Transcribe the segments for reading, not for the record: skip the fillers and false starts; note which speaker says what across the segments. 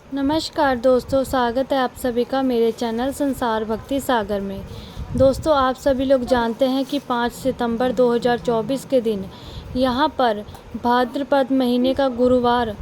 Speaker 1: नमस्कार दोस्तों, स्वागत है आप सभी का मेरे चैनल संसार भक्ति सागर में। दोस्तों, आप सभी लोग जानते हैं कि 5 सितंबर 2024 के दिन यहाँ पर भाद्रपद महीने का गुरुवार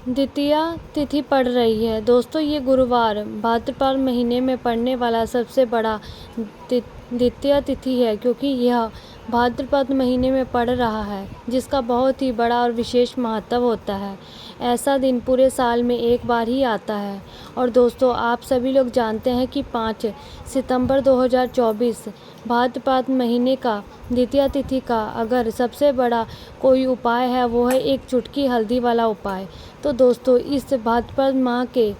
Speaker 1: द्वितीया तिथि पड़ रही है। दोस्तों, ये गुरुवार भाद्रपद महीने में पड़ने वाला सबसे बड़ा द्वितीया तिथि है, क्योंकि यह भाद्रपद महीने में पड़ रहा है, जिसका बहुत ही बड़ा और विशेष महत्व होता है। ऐसा दिन पूरे साल में एक बार ही आता है। और दोस्तों, आप सभी लोग जानते हैं कि 5 सितंबर 2024 भाद्रपद महीने का द्वितीया तिथि का अगर सबसे बड़ा कोई उपाय है, वो है एक चुटकी हल्दी वाला उपाय। तो दोस्तों, इस भाद्रपद माह के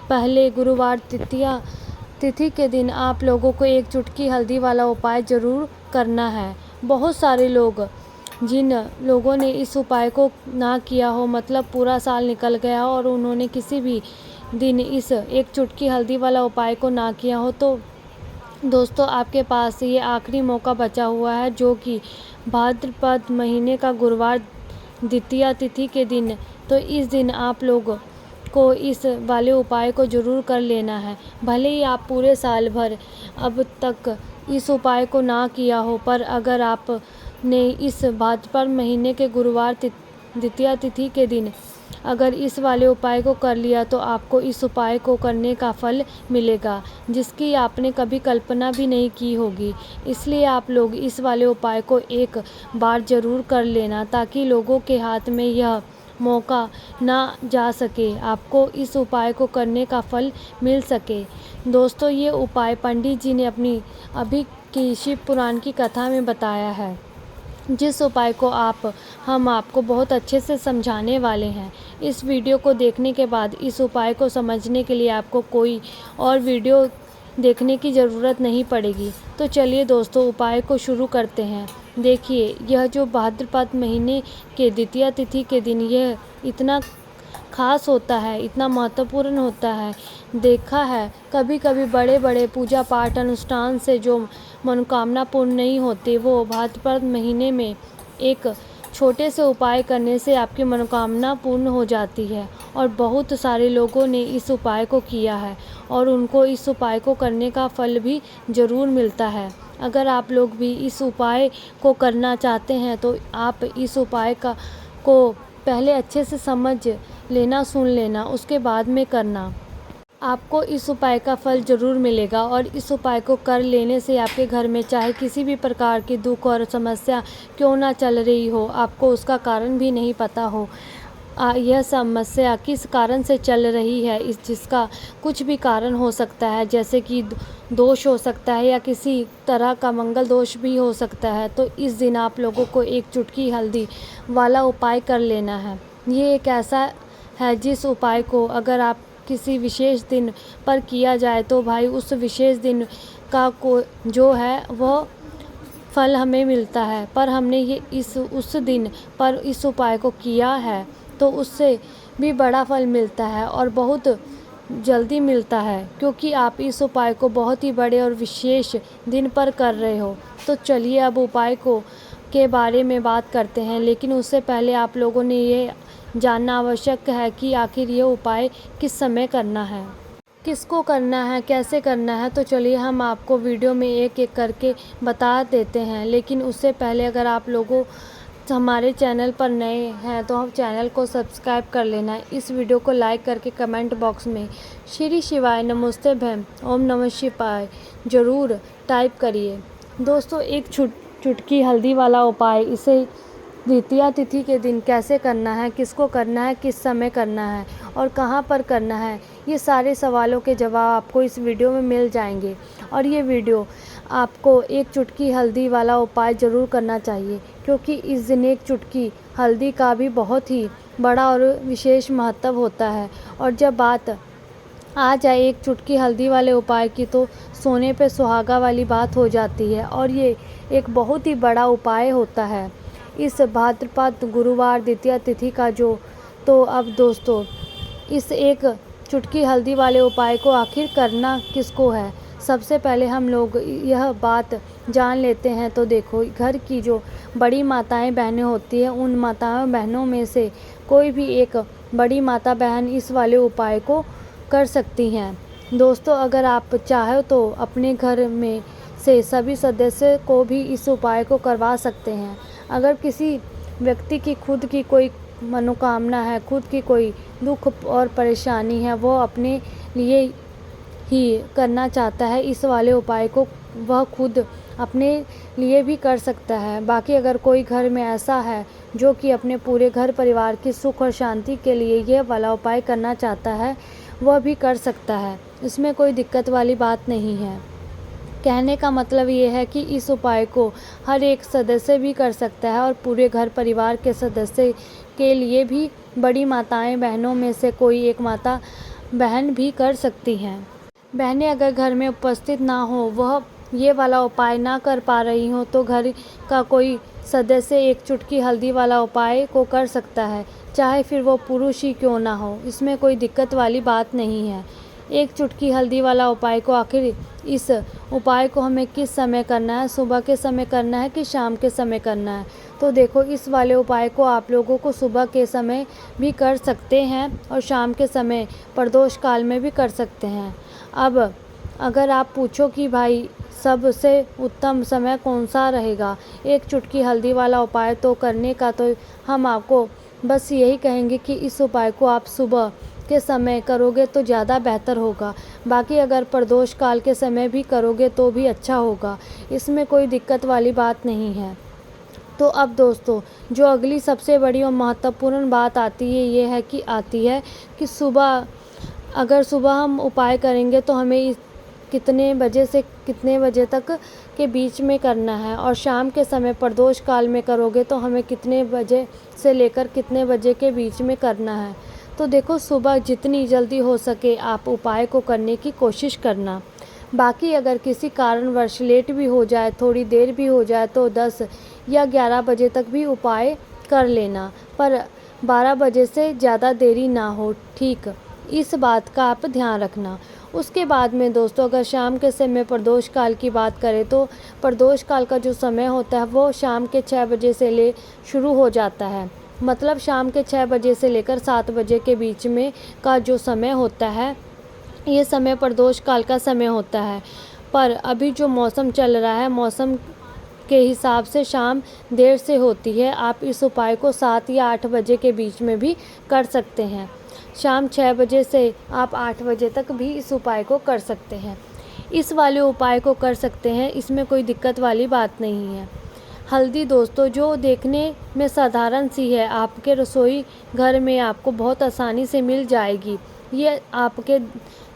Speaker 1: पहले गुरुवार द्वितीया तिथि के दिन आप लोगों को एक चुटकी हल्दी वाला उपाय ज़रूर करना है। बहुत सारे लोग, जिन लोगों ने इस उपाय को ना किया हो, मतलब पूरा साल निकल गया हो और उन्होंने किसी भी दिन इस एक चुटकी हल्दी वाला उपाय को ना किया हो, तो दोस्तों आपके पास ये आखिरी मौका बचा हुआ है, जो कि भाद्रपद महीने का गुरुवार द्वितीया तिथि के दिन। तो इस दिन आप लोग को इस वाले उपाय को ज़रूर कर लेना है। भले ही आप पूरे साल भर अब तक इस उपाय को ना किया हो, पर अगर आप ने इस भाद्रपद महीने के गुरुवार द्वितीया तिथि के दिन अगर इस वाले उपाय को कर लिया, तो आपको इस उपाय को करने का फल मिलेगा, जिसकी आपने कभी कल्पना भी नहीं की होगी। इसलिए आप लोग इस वाले उपाय को एक बार ज़रूर कर लेना, ताकि लोगों के हाथ में यह मौका ना जा सके, आपको इस उपाय को करने का फल मिल सके। दोस्तों, ये उपाय पंडित जी ने अपनी अभी की शिव पुराण की कथा में बताया है, जिस उपाय को हम आपको बहुत अच्छे से समझाने वाले हैं। इस वीडियो को देखने के बाद इस उपाय को समझने के लिए आपको कोई और वीडियो देखने की ज़रूरत नहीं पड़ेगी। तो चलिए दोस्तों, उपाय को शुरू करते हैं। देखिए, यह जो भाद्रपद महीने के द्वितीया तिथि के दिन यह इतना खास होता है, इतना महत्वपूर्ण होता है। देखा है कभी कभी बड़े बड़े पूजा पाठ अनुष्ठान से जो मनोकामना पूर्ण नहीं होती, वो भाद्रपद महीने में एक छोटे से उपाय करने से आपकी मनोकामना पूर्ण हो जाती है। और बहुत सारे लोगों ने इस उपाय को किया है और उनको इस उपाय को करने का फल भी ज़रूर मिलता है। अगर आप लोग भी इस उपाय को करना चाहते हैं, तो आप इस उपाय को पहले अच्छे से समझ लेना, सुन लेना, उसके बाद में करना। आपको इस उपाय का फल ज़रूर मिलेगा। और इस उपाय को कर लेने से आपके घर में चाहे किसी भी प्रकार की दुख और समस्या क्यों ना चल रही हो, आपको उसका कारण भी नहीं पता हो, यह समस्या किस कारण से चल रही है, जिसका कुछ भी कारण हो सकता है, जैसे कि दोष हो सकता है या किसी तरह का मंगल दोष भी हो सकता है। तो इस दिन आप लोगों को एक चुटकी हल्दी वाला उपाय कर लेना है। ये एक ऐसा है जिस उपाय को अगर आप किसी विशेष दिन पर किया जाए, तो भाई उस विशेष दिन का जो है वह फल हमें मिलता है। पर हमने ये उस दिन पर इस उपाय को किया है, तो उससे भी बड़ा फल मिलता है और बहुत जल्दी मिलता है, क्योंकि आप इस उपाय को बहुत ही बड़े और विशेष दिन पर कर रहे हो। तो चलिए अब उपाय के बारे में बात करते हैं, लेकिन उससे पहले आप लोगों ने ये जानना आवश्यक है कि आखिर ये उपाय किस समय करना है, किसको करना है, कैसे करना है। तो चलिए हम आपको वीडियो में एक एक करके बता देते हैं। लेकिन उससे पहले अगर आप लोगों हमारे चैनल पर नए हैं, तो हम चैनल को सब्सक्राइब कर लेना। इस वीडियो को लाइक करके कमेंट बॉक्स में श्री शिवाय नमोस्ते भैम ओम नमः शिवाय ज़रूर टाइप करिए। दोस्तों, एक चुटकी हल्दी वाला उपाय, इसे द्वितीया तिथि के दिन कैसे करना है, किसको करना है, किस समय करना है और कहाँ पर करना है, ये सारे सवालों के जवाब आपको इस वीडियो में मिल जाएंगे। और ये वीडियो आपको एक चुटकी हल्दी वाला उपाय ज़रूर करना चाहिए, क्योंकि इस दिन एक चुटकी हल्दी का भी बहुत ही बड़ा और विशेष महत्व होता है। और जब बात आ जाए एक चुटकी हल्दी वाले उपाय की, तो सोने पे सुहागा वाली बात हो जाती है। और ये एक बहुत ही बड़ा उपाय होता है इस भाद्रपद गुरुवार द्वितीया तिथि का तो अब दोस्तों, इस एक चुटकी हल्दी वाले उपाय को आखिर करना किसको है, सबसे पहले हम लोग यह बात जान लेते हैं। तो देखो, घर की जो बड़ी माताएं बहनें होती हैं, उन माताओं बहनों में से कोई भी एक बड़ी माता बहन इस वाले उपाय को कर सकती हैं। दोस्तों, अगर आप चाहो तो अपने घर में से सभी सदस्य को भी इस उपाय को करवा सकते हैं। अगर किसी व्यक्ति की खुद की कोई मनोकामना है, खुद की कोई दुख और परेशानी है, वो अपने लिए ही करना चाहता है इस वाले उपाय को, वह खुद अपने लिए भी कर सकता है। बाकी अगर कोई घर में ऐसा है जो कि अपने पूरे घर परिवार की सुख और शांति के लिए यह वाला उपाय करना चाहता है, वह भी कर सकता है। इसमें कोई दिक्कत वाली बात नहीं है। कहने का मतलब ये है कि इस उपाय को हर एक सदस्य भी कर सकता है और पूरे घर परिवार के सदस्य के लिए भी बड़ी माताएं बहनों में से कोई एक माता बहन भी कर सकती हैं। बहनें अगर घर में उपस्थित ना हो, वह ये वाला उपाय ना कर पा रही हो, तो घर का कोई सदस्य एक चुटकी हल्दी वाला उपाय को कर सकता है, चाहे फिर वो पुरुष ही क्यों ना हो। इसमें कोई दिक्कत वाली बात नहीं है। एक चुटकी हल्दी वाला उपाय को आखिर इस उपाय को हमें किस समय करना है, सुबह के समय करना है कि शाम के समय करना है? तो देखो, इस वाले उपाय को आप लोगों को सुबह के समय भी कर सकते हैं और शाम के समय प्रदोष काल में भी कर सकते हैं। अब अगर आप पूछो कि भाई सबसे उत्तम समय कौन सा रहेगा एक चुटकी हल्दी वाला उपाय तो करने का, तो हम आपको बस यही कहेंगे कि इस उपाय को आप सुबह के समय करोगे तो ज़्यादा बेहतर होगा। बाकी अगर प्रदोष काल के समय भी करोगे तो भी अच्छा होगा। इसमें कोई दिक्कत वाली बात नहीं है। तो अब दोस्तों, जो अगली सबसे बड़ी और महत्वपूर्ण बात आती है कि अगर सुबह हम उपाय करेंगे तो हमें कितने बजे से कितने बजे तक के बीच में करना है, और शाम के समय प्रदोष काल में करोगे तो हमें कितने बजे से लेकर कितने बजे के बीच में करना है। तो देखो, सुबह जितनी जल्दी हो सके आप उपाय को करने की कोशिश करना। बाकी अगर किसी कारणवश लेट भी हो जाए, थोड़ी देर भी हो जाए, तो 10 या 11 बजे तक भी उपाय कर लेना, पर 12 बजे से ज़्यादा देरी ना हो। ठीक, इस बात का आप ध्यान रखना। उसके बाद में दोस्तों, अगर शाम के समय प्रदोष काल की बात करें तो प्रदोष काल का जो समय होता है वो शाम के 6 बजे से शुरू हो जाता है। मतलब शाम के 6 बजे से लेकर 7 बजे के बीच में का जो समय होता है, ये समय प्रदोष काल का समय होता है। पर अभी जो मौसम चल रहा है, मौसम के हिसाब से शाम देर से होती है। आप इस उपाय को 7 या 8 बजे के बीच में भी कर सकते हैं। शाम 6 बजे से आप 8 बजे तक भी इस उपाय को कर सकते हैं। इस वाले उपाय को कर सकते हैं, इसमें कोई दिक्कत वाली बात नहीं है। हल्दी दोस्तों, जो देखने में साधारण सी है, आपके रसोई घर में आपको बहुत आसानी से मिल जाएगी। ये आपके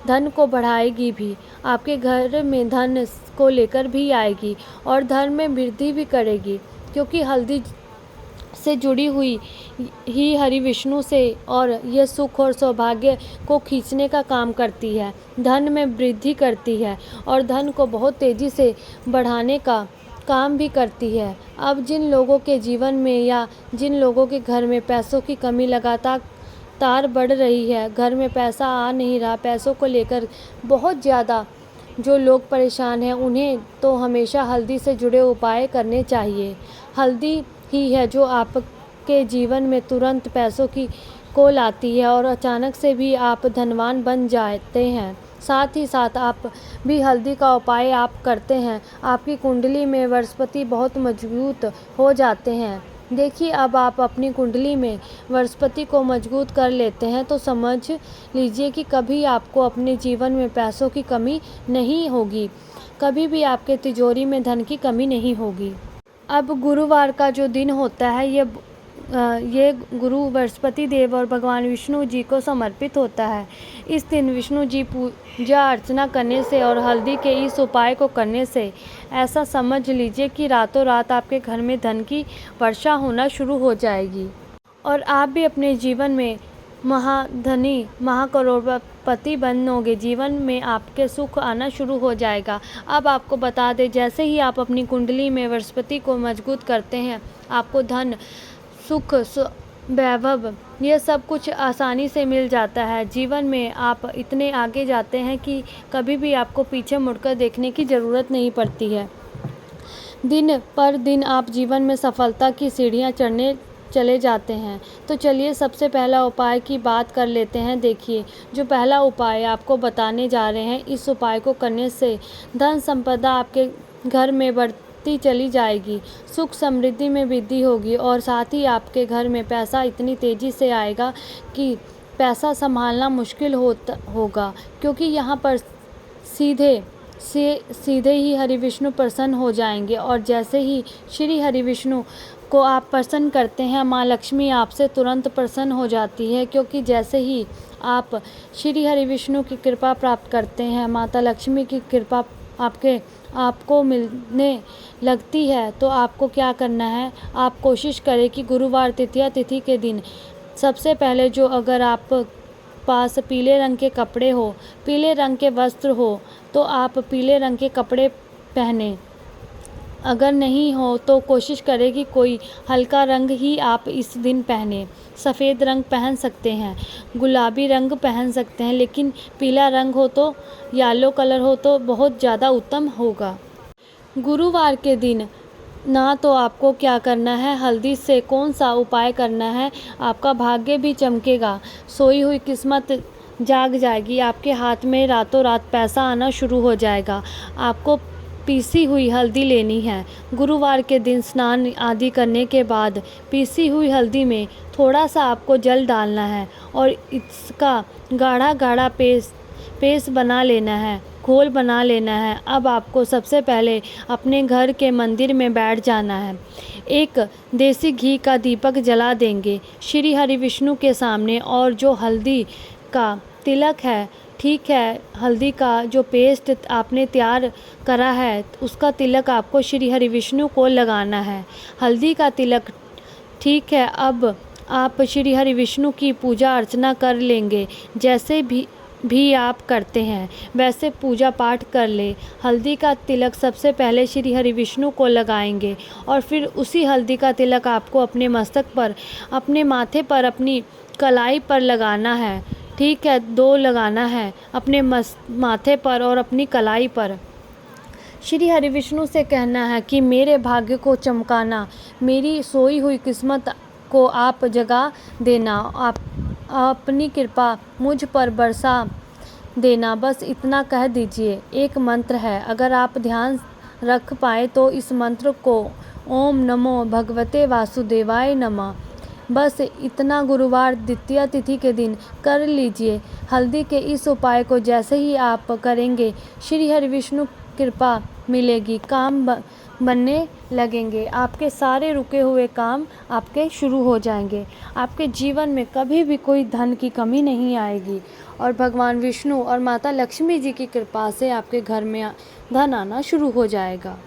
Speaker 1: धन को बढ़ाएगी भी, आपके घर में धन को लेकर भी आएगी और धन में वृद्धि भी करेगी, क्योंकि हल्दी से जुड़ी हुई ही हरि विष्णु से, और यह सुख और सौभाग्य को खींचने का काम करती है, धन में वृद्धि करती है और धन को बहुत तेज़ी से बढ़ाने का काम भी करती है। अब जिन लोगों के जीवन में या जिन लोगों के घर में पैसों की कमी लगातार बढ़ रही है, घर में पैसा आ नहीं रहा, पैसों को लेकर बहुत ज़्यादा जो लोग परेशान हैं, उन्हें तो हमेशा हल्दी से जुड़े उपाय करने चाहिए। हल्दी ही है जो आपके जीवन में तुरंत पैसों को लाती है और अचानक से भी आप धनवान बन जाते हैं। साथ ही साथ आप भी हल्दी का उपाय आप करते हैं, आपकी कुंडली में बृहस्पति बहुत मजबूत हो जाते हैं। देखिए, अब आप अपनी कुंडली में बृहस्पति को मजबूत कर लेते हैं तो समझ लीजिए कि कभी आपको अपने जीवन में पैसों की कमी नहीं होगी, कभी भी आपके तिजोरी में धन की कमी नहीं होगी। अब गुरुवार का जो दिन होता है, ये गुरु बृहस्पति देव और भगवान विष्णु जी को समर्पित होता है। इस दिन विष्णु जी पूजा अर्चना करने से और हल्दी के इस उपाय को करने से ऐसा समझ लीजिए कि रातों रात आपके घर में धन की वर्षा होना शुरू हो जाएगी और आप भी अपने जीवन में महाधनी महाकरोड़पति बनोगे। जीवन में आपके सुख आना शुरू हो जाएगा। अब आपको बता दें, जैसे ही आप अपनी कुंडली में बृहस्पति को मजबूत करते हैं, आपको धन, सुख, वैभव, ये सब कुछ आसानी से मिल जाता है। जीवन में आप इतने आगे जाते हैं कि कभी भी आपको पीछे मुड़कर देखने की ज़रूरत नहीं पड़ती है। दिन पर दिन आप जीवन में सफलता की सीढ़ियां चढ़ने चले जाते हैं। तो चलिए सबसे पहला उपाय की बात कर लेते हैं। देखिए, जो पहला उपाय आपको बताने जा रहे हैं, इस उपाय को करने से धन संपदा आपके घर में बढ़ती चली जाएगी, सुख समृद्धि में वृद्धि होगी और साथ ही आपके घर में पैसा इतनी तेज़ी से आएगा कि पैसा संभालना मुश्किल होगा, क्योंकि यहाँ पर सीधे ही हरि विष्णु प्रसन्न हो जाएंगे। और जैसे ही श्री हरि विष्णु को आप प्रसन्न करते हैं, माँ लक्ष्मी आपसे तुरंत प्रसन्न हो जाती है, क्योंकि जैसे ही आप श्री हरि विष्णु की कृपा प्राप्त करते हैं, माता लक्ष्मी की कृपा आपको मिलने लगती है। तो आपको क्या करना है, आप कोशिश करें कि गुरुवार तृतीया तिथि के दिन सबसे पहले जो, अगर आप पास पीले रंग के कपड़े हो, पीले रंग के वस्त्र हो, तो आप पीले रंग के कपड़े पहने। अगर नहीं हो तो कोशिश करें कि कोई हल्का रंग ही आप इस दिन पहने। सफ़ेद रंग पहन सकते हैं, गुलाबी रंग पहन सकते हैं, लेकिन पीला रंग हो तो, येलो कलर हो तो बहुत ज़्यादा उत्तम होगा। गुरुवार के दिन ना तो आपको क्या करना है, हल्दी से कौन सा उपाय करना है, आपका भाग्य भी चमकेगा, सोई हुई किस्मत जाग जाएगी, आपके हाथ में रातों रात पैसा आना शुरू हो जाएगा। आपको पीसी हुई हल्दी लेनी है। गुरुवार के दिन स्नान आदि करने के बाद पीसी हुई हल्दी में थोड़ा सा आपको जल डालना है और इसका गाढ़ा गाढ़ा पेस्ट बना लेना है, घोल बना लेना है। अब आपको सबसे पहले अपने घर के मंदिर में बैठ जाना है। एक देसी घी का दीपक जला देंगे श्री हरि विष्णु के सामने, और जो हल्दी का तिलक है, ठीक है, हल्दी का जो पेस्ट आपने तैयार करा है, उसका तिलक आपको श्री हरि विष्णु को लगाना है। हल्दी का तिलक, ठीक है। अब आप श्री हरि विष्णु की पूजा अर्चना कर लेंगे, जैसे भी आप करते हैं वैसे पूजा पाठ कर ले। हल्दी का तिलक सबसे पहले श्री हरि विष्णु को लगाएंगे और फिर उसी हल्दी का तिलक आपको अपने मस्तक पर, अपने माथे पर, अपनी कलाई पर लगाना है। ठीक है, 2 लगाना है, अपने माथे पर और अपनी कलाई पर। श्री हरि विष्णु से कहना है कि मेरे भाग्य को चमकाना, मेरी सोई हुई किस्मत को आप जगा देना, आप अपनी कृपा मुझ पर बरसा देना। बस इतना कह दीजिए। एक मंत्र है, अगर आप ध्यान रख पाए तो इस मंत्र को, ओम नमो भगवते वासुदेवाय नमः, बस इतना गुरुवार द्वितीया तिथि के दिन कर लीजिए। हल्दी के इस उपाय को जैसे ही आप करेंगे, श्री हरि विष्णु कृपा मिलेगी, काम बनने लगेंगे, आपके सारे रुके हुए काम आपके शुरू हो जाएंगे। आपके जीवन में कभी भी कोई धन की कमी नहीं आएगी और भगवान विष्णु और माता लक्ष्मी जी की कृपा से आपके घर में धन आना शुरू हो जाएगा।